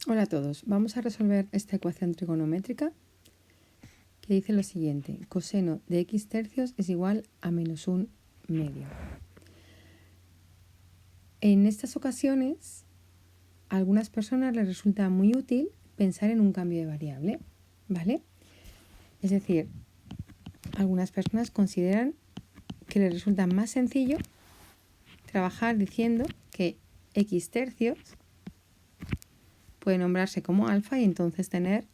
Hola a todos, vamos a resolver esta ecuación trigonométrica que dice lo siguiente: coseno de x tercios es igual a menos 1 medio. En estas ocasiones, a algunas personas les resulta muy útil pensar en un cambio de variable, ¿vale? Es decir, algunas personas consideran que les resulta más sencillo trabajar diciendo que x tercios puede nombrarse como alfa y entonces tener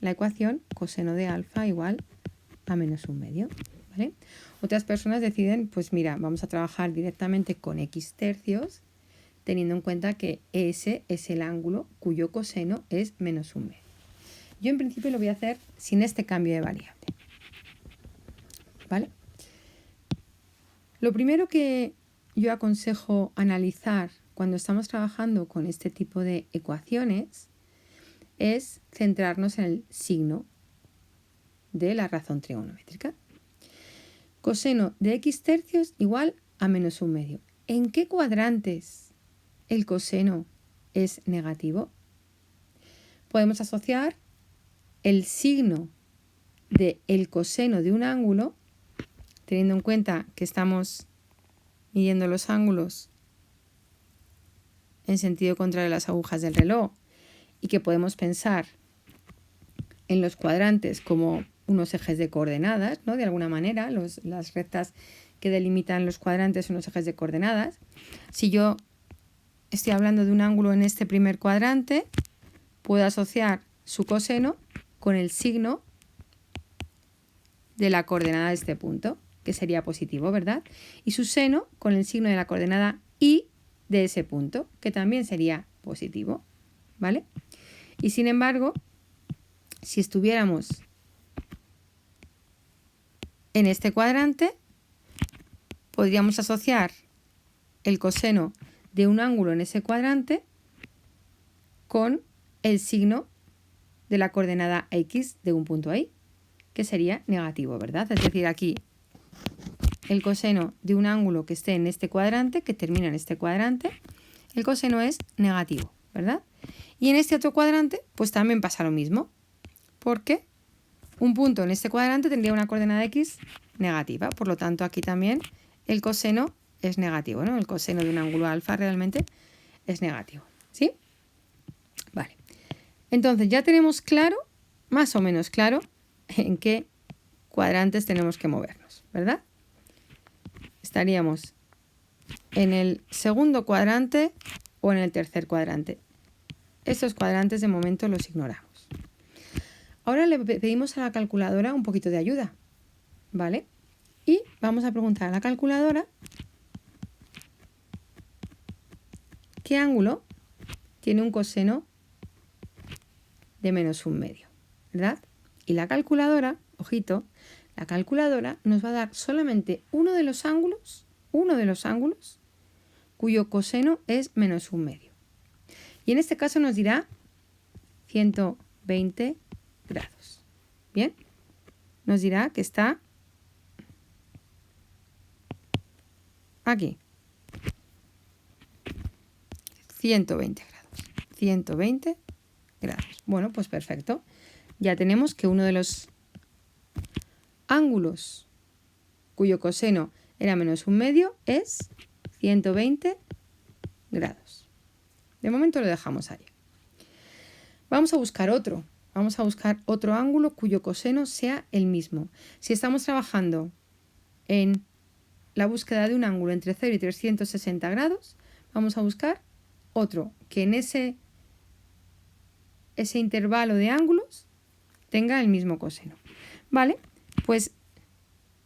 la ecuación coseno de alfa igual a menos 1 medio, ¿vale? Otras personas deciden, pues mira, vamos a trabajar directamente con x tercios, teniendo en cuenta que ese es el ángulo cuyo coseno es menos 1 medio. Yo en principio lo voy a hacer sin este cambio de variable, ¿vale? Lo primero que yo aconsejo analizar cuando estamos trabajando con este tipo de ecuaciones es centrarnos en el signo de la razón trigonométrica. Coseno de x tercios igual a menos 1 medio. ¿En qué cuadrantes el coseno es negativo? Podemos asociar el signo del coseno de un ángulo, teniendo en cuenta que estamos midiendo los ángulos en sentido contrario a las agujas del reloj y que podemos pensar en los cuadrantes como unos ejes de coordenadas, ¿no? De alguna manera, las rectas que delimitan los cuadrantes son unos ejes de coordenadas. Si yo estoy hablando de un ángulo en este primer cuadrante, puedo asociar su coseno con el signo de la coordenada de este punto, que sería positivo, ¿verdad? Y su seno con el signo de la coordenada y de ese punto, que también sería positivo, ¿vale? Y sin embargo, si estuviéramos en este cuadrante, podríamos asociar el coseno de un ángulo en ese cuadrante con el signo de la coordenada x de un punto ahí, que sería negativo, ¿verdad? Es decir, aquí el coseno de un ángulo que esté en este cuadrante, que termina en este cuadrante, el coseno es negativo, ¿verdad? Y en este otro cuadrante, pues también pasa lo mismo, porque un punto en este cuadrante tendría una coordenada x negativa, por lo tanto aquí también el coseno es negativo, ¿no? El coseno de un ángulo alfa realmente es negativo, ¿sí? Vale. Entonces ya tenemos claro, más o menos claro, en qué cuadrantes tenemos que movernos, ¿verdad? Estaríamos en el segundo cuadrante o en el tercer cuadrante. Estos cuadrantes de momento los ignoramos. Ahora le pedimos a la calculadora un poquito de ayuda, ¿vale? Y vamos a preguntar a la calculadora qué ángulo tiene un coseno de menos 1 medio, ¿verdad? Y la calculadora, ojito, la calculadora nos va a dar solamente uno de los ángulos cuyo coseno es menos 1 medio. Y en este caso nos dirá 120 grados. ¿Bien? Nos dirá que está aquí. 120 grados. 120 grados. Bueno, pues perfecto. Ya tenemos que uno de los ángulos cuyo coseno era menos 1 medio es 120 grados. De momento lo dejamos ahí. Vamos a buscar otro. Vamos a buscar otro ángulo cuyo coseno sea el mismo. Si estamos trabajando en la búsqueda de un ángulo entre 0 y 360 grados, vamos a buscar otro que en ese intervalo de ángulos tenga el mismo coseno. ¿Vale? Pues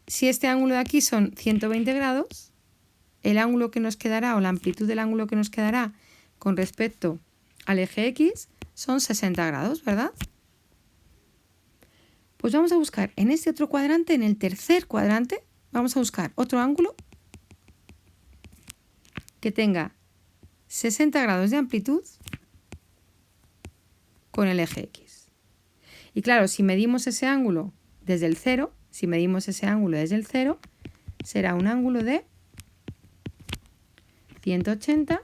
si este ángulo de aquí son 120 grados, el ángulo que nos quedará o la amplitud del ángulo que nos quedará con respecto al eje X son 60 grados, ¿verdad? Pues vamos a buscar en este otro cuadrante, en el tercer cuadrante, vamos a buscar otro ángulo que tenga 60 grados de amplitud con el eje X. Y claro, si medimos ese ángulo desde el 0, será un ángulo de 180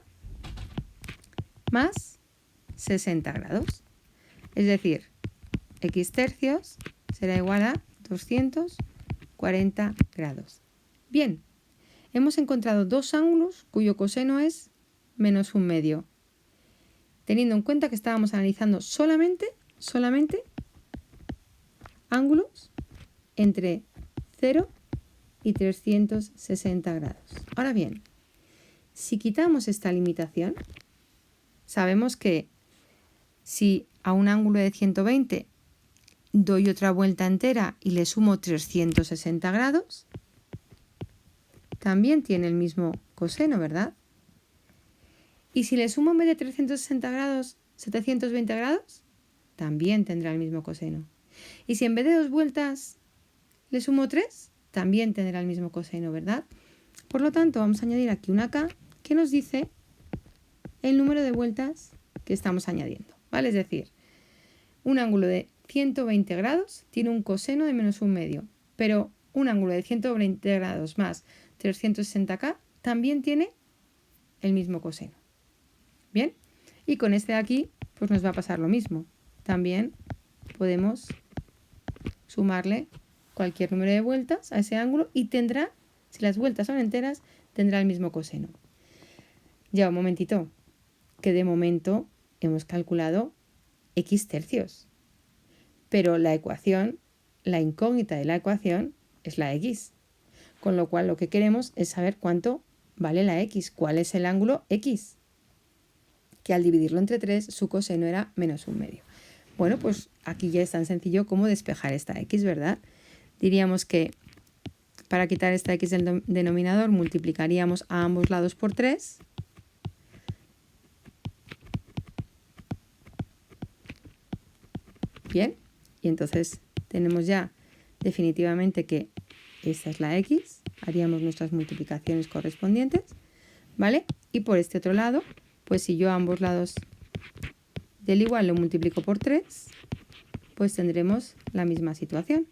más 60 grados. Es decir, x tercios será igual a 240 grados. Bien, hemos encontrado dos ángulos cuyo coseno es menos un medio, teniendo en cuenta que estábamos analizando solamente ángulos entre 0 y 360 grados. Ahora bien, si quitamos esta limitación, sabemos que si a un ángulo de 120 doy otra vuelta entera y le sumo 360 grados, también tiene el mismo coseno, ¿verdad? Y si le sumo en vez de 360 grados, 720 grados, también tendrá el mismo coseno. Y si en vez de 2 vueltas le sumo 3, también tendrá el mismo coseno, ¿verdad? Por lo tanto, vamos a añadir aquí una K que nos dice el número de vueltas que estamos añadiendo, ¿vale? Es decir, un ángulo de 120 grados tiene un coseno de menos un medio, pero un ángulo de 120 grados más 360K también tiene el mismo coseno. Bien, y con este de aquí pues nos va a pasar lo mismo. También podemos sumarle cualquier número de vueltas a ese ángulo y tendrá, si las vueltas son enteras, tendrá el mismo coseno. Ya un momentito, que de momento hemos calculado x tercios, pero la ecuación, la incógnita de la ecuación es la x, con lo cual lo que queremos es saber cuánto vale la x, cuál es el ángulo x, que al dividirlo entre 3 su coseno era menos un medio. Bueno, pues aquí ya es tan sencillo como despejar esta x, ¿verdad? Diríamos que para quitar esta x del denominador multiplicaríamos a ambos lados por 3. Bien, y entonces tenemos ya definitivamente que esta es la x, haríamos nuestras multiplicaciones correspondientes, ¿vale? Y por este otro lado, pues si yo a ambos lados del igual lo multiplico por 3, pues tendremos la misma situación.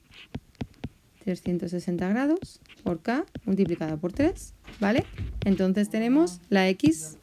360 grados por K multiplicado por 3, ¿vale? Entonces tenemos la x